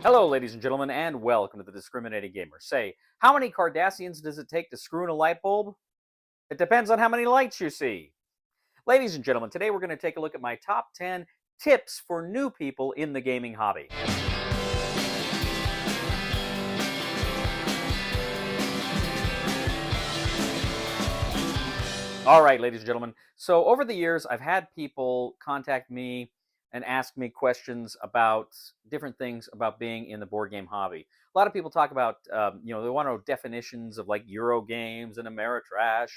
Hello, ladies and gentlemen, and welcome to the Discriminating Gamer. Say, how many Cardassians does it take to screw in a light bulb? It depends on how many lights you see. Ladies and gentlemen, today we're going to take a look at my top 10 tips for new people in the gaming hobby. All right, ladies and gentlemen. So, over the years, I've had people contact me and ask me questions about different things about being in the board game hobby. A lot of people talk about, they want to know definitions of like Euro games and Ameritrash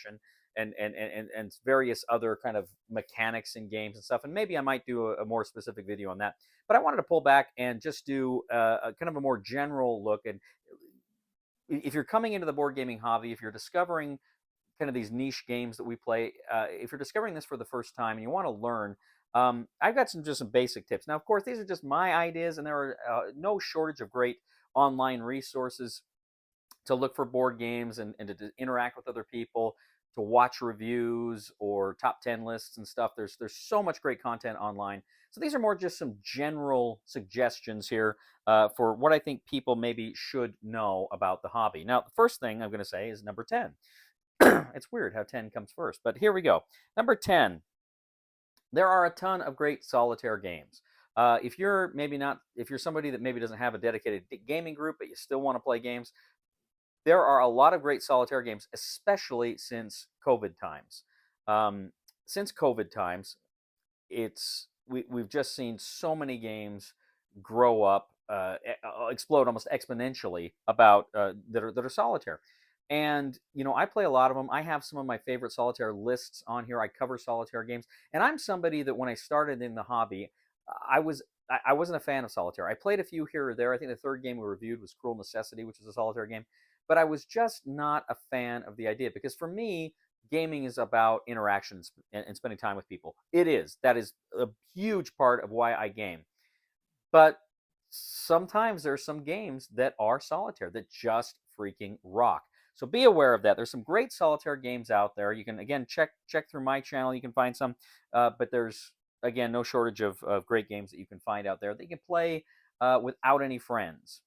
and various other kind of mechanics in games and stuff. And maybe I might do a more specific video on that. But I wanted to pull back and just do a kind of a more general look. And if you're coming into the board gaming hobby, if you're discovering kind of these niche games that we play. If you're discovering this for the first time and you want to learn, I've got some basic tips. Now, of course, these are just my ideas, and there are no shortage of great online resources to look for board games and to interact with other people, to watch reviews or top 10 lists and stuff. There's so much great content online. So these are more just some general suggestions here for what I think people maybe should know about the hobby. Now, the first thing I'm going to say is number 10. It's weird how 10 comes first, but here we go. Number 10, there are a ton of great solitaire games. If you're somebody that maybe doesn't have a dedicated gaming group, but you still want to play games, there are a lot of great solitaire games, especially since COVID times. Since COVID times, we've just seen so many games grow up, explode almost exponentially about that are solitaire. And I play a lot of them. I have some of my favorite solitaire lists on here. I cover solitaire games, and I'm somebody that when I started in the hobby, I was I wasn't a fan of solitaire. I played a few here or there. I think the third game we reviewed was Cruel Necessity, which is a solitaire game, but I was just not a fan of the idea because for me, gaming is about interactions and spending time with people. That is a huge part of why I game. But sometimes there's some games that are solitaire that just freaking rock. So be aware of that. There's some great solitaire games out there. You can again check through my channel. You can find some, but there's again no shortage of great games that you can find out there that you can play without any friends.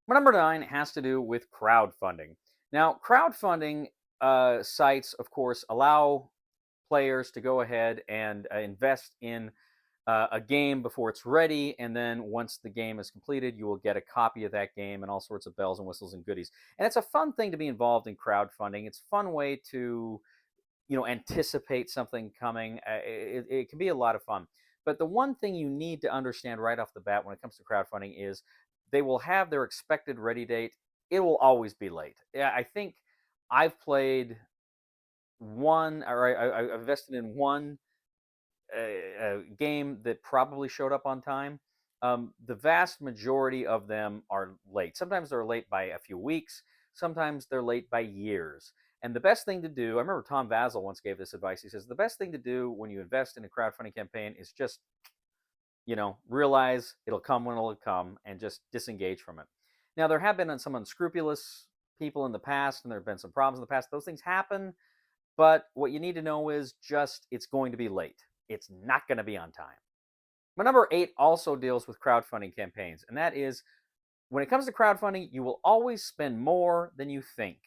My number 9 has to do with crowdfunding. Now, crowdfunding sites, of course, allow players to go ahead and invest in a game before it's ready, and then once the game is completed, you will get a copy of that game and all sorts of bells and whistles and goodies. And it's a fun thing to be involved in crowdfunding. It's a fun way to anticipate something coming. It can be a lot of fun. But the one thing you need to understand right off the bat when it comes to crowdfunding is they will have their expected ready date. It will always be late. Yeah, I think I've played one, or I invested in one game that probably showed up on time. The vast majority of them are late. Sometimes they're late by a few weeks. Sometimes they're late by years. And the best thing to do, I remember Tom Vazel once gave this advice. He says, the best thing to do when you invest in a crowdfunding campaign is just, realize it'll come when it'll come and just disengage from it. Now, there have been some unscrupulous people in the past, and there have been some problems in the past. Those things happen. But what you need to know is just it's going to be late. It's not going to be on time. My number 8 also deals with crowdfunding campaigns, and that is when it comes to crowdfunding, you will always spend more than you think.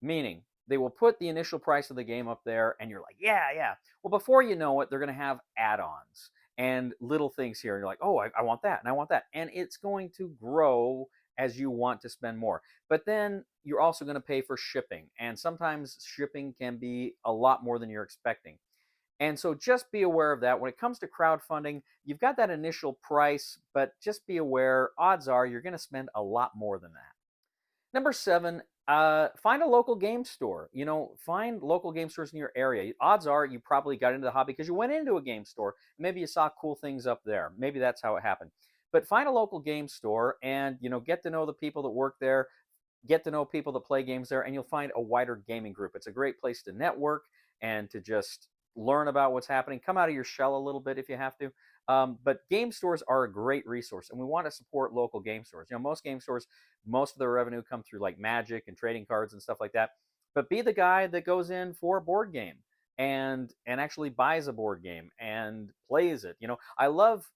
Meaning, they will put the initial price of the game up there, and you're like, yeah, yeah. Well, before you know it, they're going to have add ons and little things here. And you're like, oh, I want that, and I want that. And it's going to grow as you want to spend more. But then you're also going to pay for shipping, and sometimes shipping can be a lot more than you're expecting. And so just be aware of that. When it comes to crowdfunding, you've got that initial price, but just be aware, odds are you're going to spend a lot more than that. Number 7, find a local game store. Find local game stores in your area. Odds are you probably got into the hobby because you went into a game store. Maybe you saw cool things up there. Maybe that's how it happened. But find a local game store and, get to know the people that work there, get to know people that play games there, and you'll find a wider gaming group. It's a great place to network and to just learn about what's happening. Come out of your shell a little bit if you have to. But game stores are a great resource, and we want to support local game stores. Most game stores, most of their revenue come through like Magic and trading cards and stuff like that. But be the guy that goes in for a board game and actually buys a board game and plays it. I love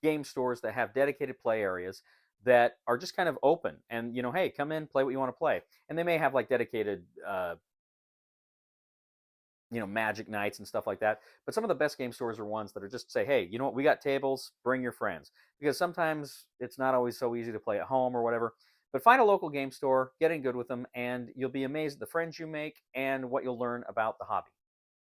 game stores that have dedicated play areas that are just kind of open, and hey, come in, play what you want to play. And they may have like dedicated magic nights and stuff like that. But some of the best game stores are ones that are just say, hey, you know what, we got tables, bring your friends. Because sometimes it's not always so easy to play at home or whatever. But find a local game store, get in good with them, and you'll be amazed at the friends you make and what you'll learn about the hobby.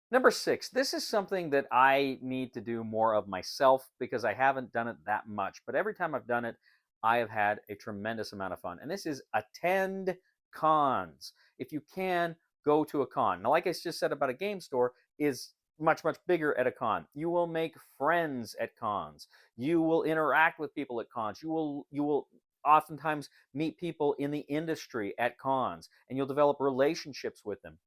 Number 6, this is something that I need to do more of myself because I haven't done it that much. But every time I've done it, I have had a tremendous amount of fun. And this is attend cons. If you can, go to a con. Now, like I just said about a game store, is much, much bigger at a con. You will make friends at cons. You will interact with people at cons. You will oftentimes meet people in the industry at cons, and you'll develop relationships with them.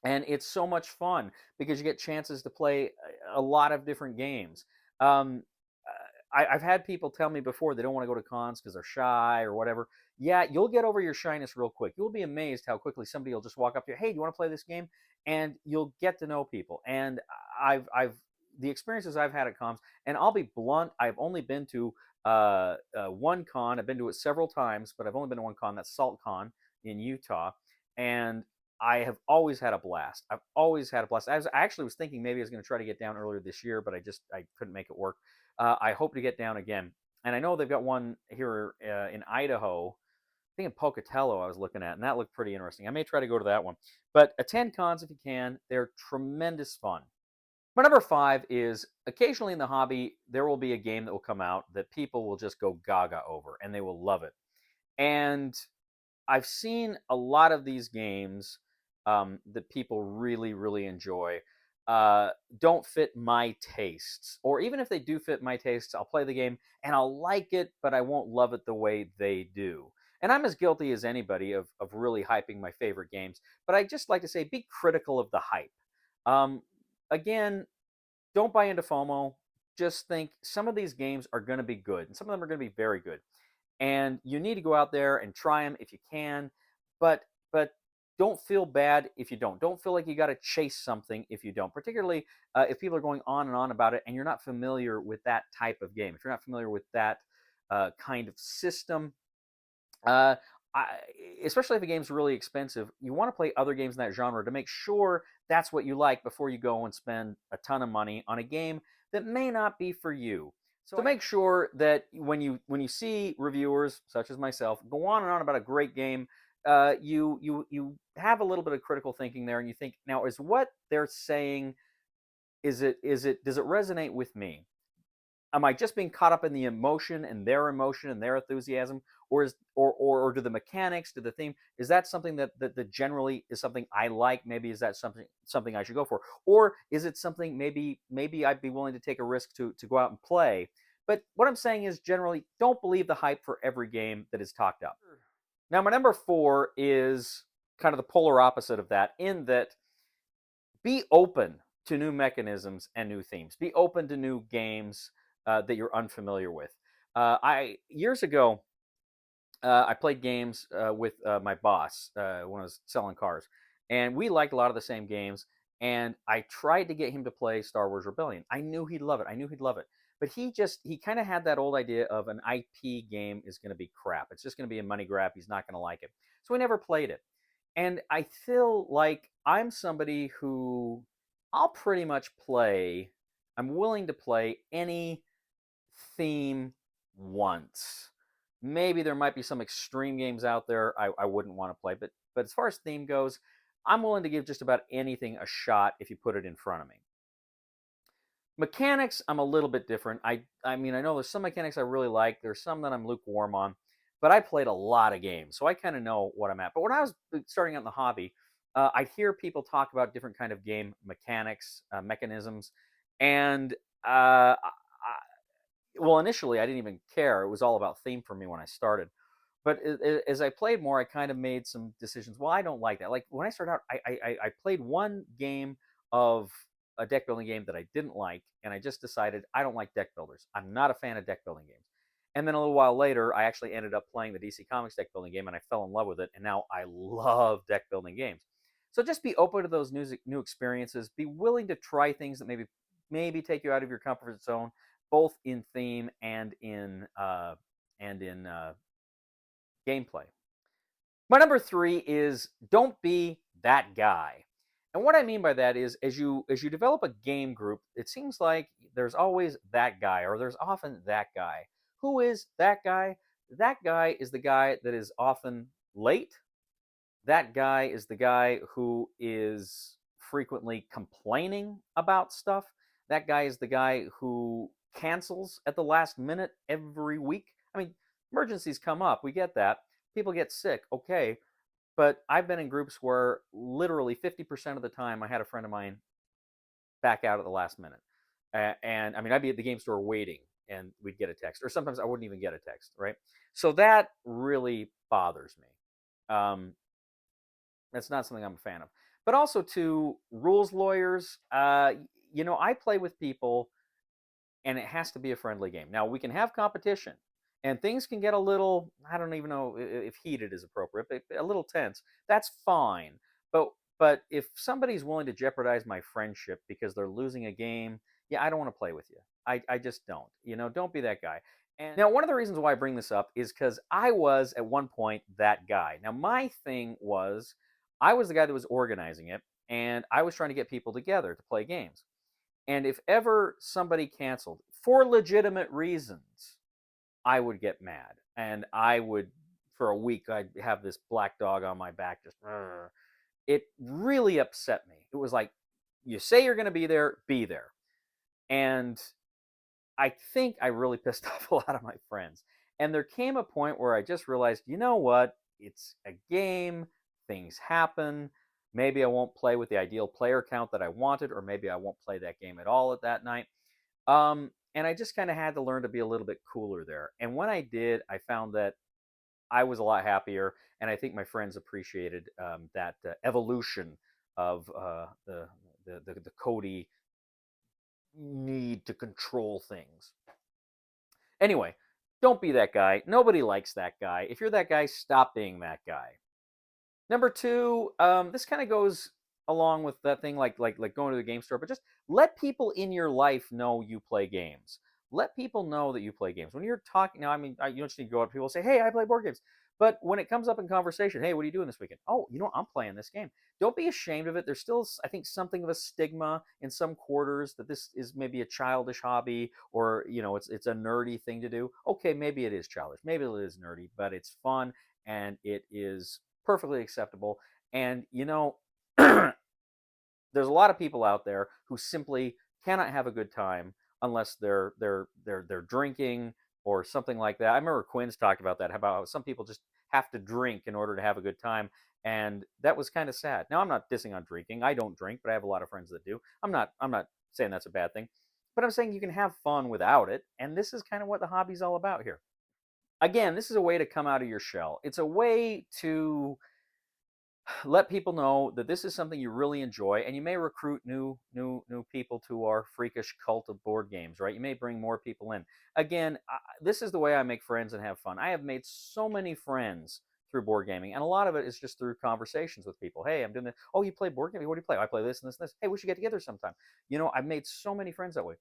And it's so much fun because you get chances to play a lot of different games. Um, I've had people tell me before they don't want to go to cons because they're shy or whatever. Yeah, you'll get over your shyness real quick. You'll be amazed how quickly somebody will just walk up to you. Hey, do you want to play this game? And you'll get to know people. And I've the experiences I've had at cons, and I'll be blunt. I've only been to one con. I've been to it several times, but I've only been to one con. That's SaltCon in Utah, and I have always had a blast. I've always had a blast. I actually was thinking maybe I was going to try to get down earlier this year, but I couldn't make it work. I hope to get down again, and I know they've got one here in Idaho. I think in Pocatello I was looking at, and that looked pretty interesting. I may try to go to that one. But attend cons if you can. They're tremendous fun. My number 5 is occasionally in the hobby there will be a game that will come out that people will just go gaga over, and they will love it. And I've seen a lot of these games that people really, really enjoy don't fit my tastes. Or even if they do fit my tastes, I'll play the game and I'll like it, but I won't love it the way they do. And I'm as guilty as anybody of really hyping my favorite games. But I just like to say be critical of the hype. Um, Again, don't buy into FOMO. Just think some of these games are going to be good, and some of them are going to be very good, and you need to go out there and try them if you can, but don't feel bad if you don't feel like you got to chase something if you don't, particularly if people are going on and on about it and you're not familiar with that type of game, if you're not familiar with that kind of system. uh, I, Especially if a game's really expensive, you want to play other games in that genre to make sure that's what you like before you go and spend a ton of money on a game that may not be for you. So make sure that when you see reviewers such as myself go on and on about a great game, you have a little bit of critical thinking there, and you think, now is what they're saying, is it does it resonate with me? Am I just being caught up in the emotion and their enthusiasm, or or do the mechanics, do the theme, is that something that generally is something I like? Maybe is that something I should go for, or is it something maybe I'd be willing to take a risk to go out and play? But what I'm saying is generally don't believe the hype for every game that is talked up. Now my number 4 is kind of the polar opposite of that, in that be open to new mechanisms and new themes. Be open to new games that you're unfamiliar with. I Years ago, I played games with my boss when I was selling cars, and we liked a lot of the same games. And I tried to get him to play Star Wars Rebellion. I knew he'd love it. I knew he'd love it. But he kind of had that old idea of an IP game is going to be crap. It's just going to be a money grab. He's not going to like it. So we never played it. And I feel like I'm somebody who I'll pretty much play. I'm willing to play any theme once. Maybe there might be some extreme games out there I wouldn't want to play, but as far as theme goes, I'm willing to give just about anything a shot if you put it in front of me. Mechanics, I'm a little bit different. I mean, I know there's some mechanics I really like. There's some that I'm lukewarm on, but I played a lot of games, so I kind of know what I'm at. But when I was starting out in the hobby, I'd hear people talk about different kind of game mechanics, mechanisms, and well, initially I didn't even care. It was all about theme for me when I started. But as I played more, I kind of made some decisions. Well, I don't like that. Like when I started out, I played one game of a deck building game that I didn't like, and I just decided I don't like deck builders. I'm not a fan of deck building games. And then a little while later, I actually ended up playing the DC Comics deck building game, and I fell in love with it. And now I love deck building games. So just be open to those new experiences. Be willing to try things that maybe take you out of your comfort zone. both in theme and in gameplay. My number three is don't be that guy. And what I mean by that is as you develop a game group, it seems like there's always that guy, or there's often that guy. Who is that guy? That guy is the guy that is often late. That guy is the guy who is frequently complaining about stuff. That guy is the guy who cancels at the last minute every week. I mean, emergencies come up. We get that. People get sick. Okay. But I've been in groups where literally 50% of the time I had a friend of mine back out at the last minute. And I mean, I'd be at the game store waiting and we'd get a text, or sometimes I wouldn't even get a text, right? So that really bothers me. That's not something I'm a fan of. But also, to rules lawyers, I play with people and it has to be a friendly game. Now, we can have competition and things can get a little, I don't even know if heated is appropriate, but a little tense. That's fine. But if somebody's willing to jeopardize my friendship because they're losing a game, yeah, I don't want to play with you. I just don't. Don't be that guy. And now, one of the reasons why I bring this up is because I was at one point that guy. Now, my thing was I was the guy that was organizing it, and I was trying to get people together to play games. And if ever somebody canceled for legitimate reasons, I would get mad. And I would, for a week, I'd have this black dog on my back, just, "Rrr." It really upset me. It was like, you say you're going to be there, be there. And I think I really pissed off a lot of my friends. And there came a point where I just realized, you know what? It's a game, things happen. Maybe I won't play with the ideal player count that I wanted, or maybe I won't play that game at all at that night. And I just kind of had to learn to be a little bit cooler there. And when I did, I found that I was a lot happier, and I think my friends appreciated that evolution of the Cody need to control things. Anyway, don't be that guy. Nobody likes that guy. If you're that guy, stop being that guy. Number two, this kind of goes along with that thing, like going to the game store, but just let people in your life know you play games. Let people know that you play games. When you're talking, now, I mean, you don't just need to go up to people and say, "Hey, I play board games." But when it comes up in conversation, "Hey, what are you doing this weekend?" "Oh, I'm playing this game." Don't be ashamed of it. There's still, I think, something of a stigma in some quarters that this is maybe a childish hobby, or it's a nerdy thing to do. Okay, maybe it is childish, maybe it is nerdy, but it's fun and it is perfectly acceptable. And there's a lot of people out there who simply cannot have a good time unless they're drinking or something like that. I remember Quinn's talked about that, about how some people just have to drink in order to have a good time, and that was kind of sad. Now, I'm not dissing on drinking. I don't drink, but I have a lot of friends that do. I'm not saying that's a bad thing, but I'm saying you can have fun without it, and this is kind of what the hobby's all about here. Again, this is a way to come out of your shell. It's a way to let people know that this is something you really enjoy, and you may recruit new people to our freakish cult of board games, right? You may bring more people in. Again, this is the way I make friends and have fun. I have made so many friends through board gaming, and a lot of it is just through conversations with people. "Hey, I'm doing this. Oh, you play board gaming? What do you play?" "I play this and this and this." "Hey, we should get together sometime." I've made so many friends that way.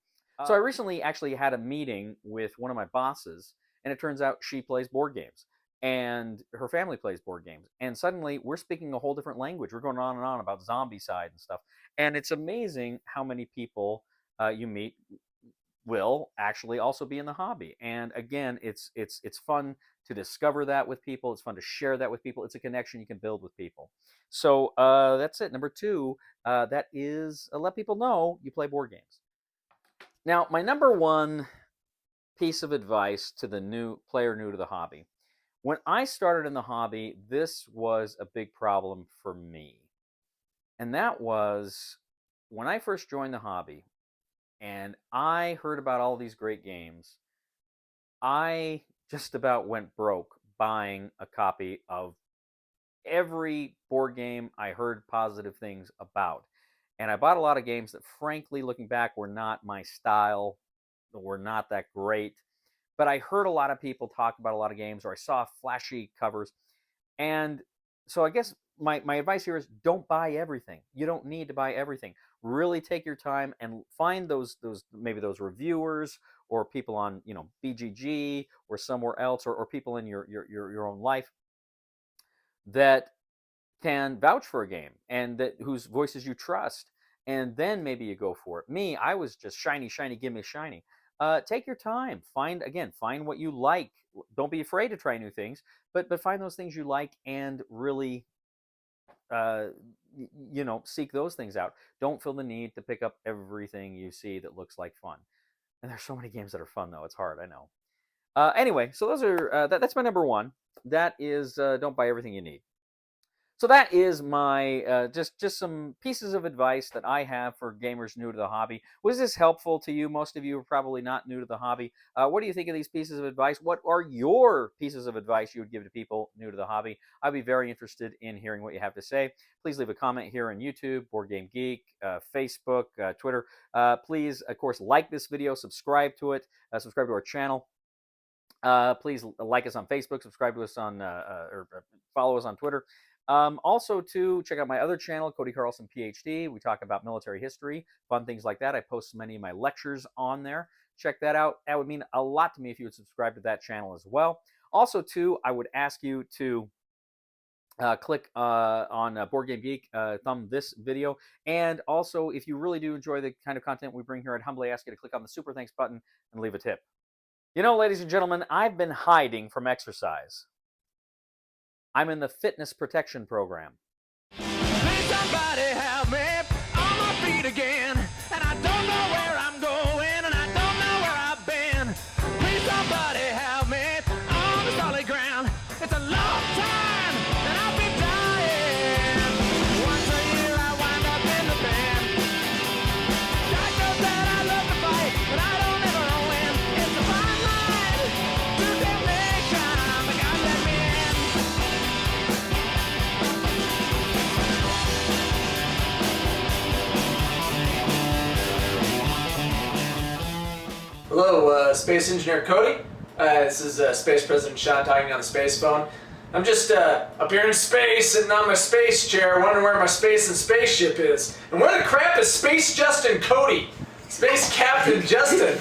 So I recently actually had a meeting with one of my bosses, and it turns out she plays board games and her family plays board games. And suddenly we're speaking a whole different language. We're going on and on about zombie side and stuff. And it's amazing how many people you meet will actually also be in the hobby. And again, it's fun to discover that with people. It's fun to share that with people. It's a connection you can build with people. So that's it. Number two, that is let people know you play board games. Now, my number one piece of advice to the new player new to the hobby. When I started in the hobby, this was a big problem for me. And that was when I first joined the hobby and I heard about all these great games, I just about went broke buying a copy of every board game I heard positive things about. And I bought a lot of games that, frankly, looking back, were not my style, were not that great. But I heard a lot of people talk about a lot of games, or I saw flashy covers. And so I guess my advice here is don't buy everything. You don't need to buy everything. really take your time and find those maybe those reviewers or people on BGG or somewhere else, or people in your own life that can vouch for a game and that whose voices you trust, and then maybe you go for it. Me, I was just shiny, shiny, give me shiny. Take your time. Find what you like. Don't be afraid to try new things, but find those things you like and really uh, seek those things out. Don't feel the need to pick up everything you see that looks like fun. And there's so many games that are fun, though. It's hard, I know. Anyway, so those are that's my number one. That is don't buy everything you need. So that is my just some pieces of advice that I have for gamers new to the hobby. Was this helpful to you? Most of you are probably not new to the hobby. What do you think of these pieces of advice? What are your pieces of advice you would give to people new to the hobby? I'd be very interested in hearing what you have to say. Please leave a comment here on YouTube, Board Game Geek, Facebook, Twitter. Please, of course, like this video, subscribe to it, subscribe to our channel. Please like us on Facebook, subscribe to us on or follow us on Twitter. Also, to check out my other channel, Cody Carlson, PhD. We talk about military history, fun things like that. I post many of my lectures on there. Check that out. That would mean a lot to me if you would subscribe to that channel as well. Also, too, I would ask you to click on Board Game Geek, thumb this video. And also, if you really do enjoy the kind of content we bring here, I'd humbly ask you to click on the super thanks button and leave a tip. Ladies and gentlemen, I've been hiding from exercise. I'm in the fitness protection program. Please somebody help me on my feet again, and I don't know where I'm going, and I don't know where I've been. Please somebody help me on the solid ground. It's a long time, and I've been dying. Once a year I wind up in the band. God knows that I love to fight, but I don't ever win. It's a fine line to damnation, but God let me in. Hello, Space Engineer Cody. This is Space President Sean talking on the space phone. I'm just up here in space, sitting on my space chair, wondering where my space and spaceship is. And where the crap is Space Justin Cody? Space Captain Justin.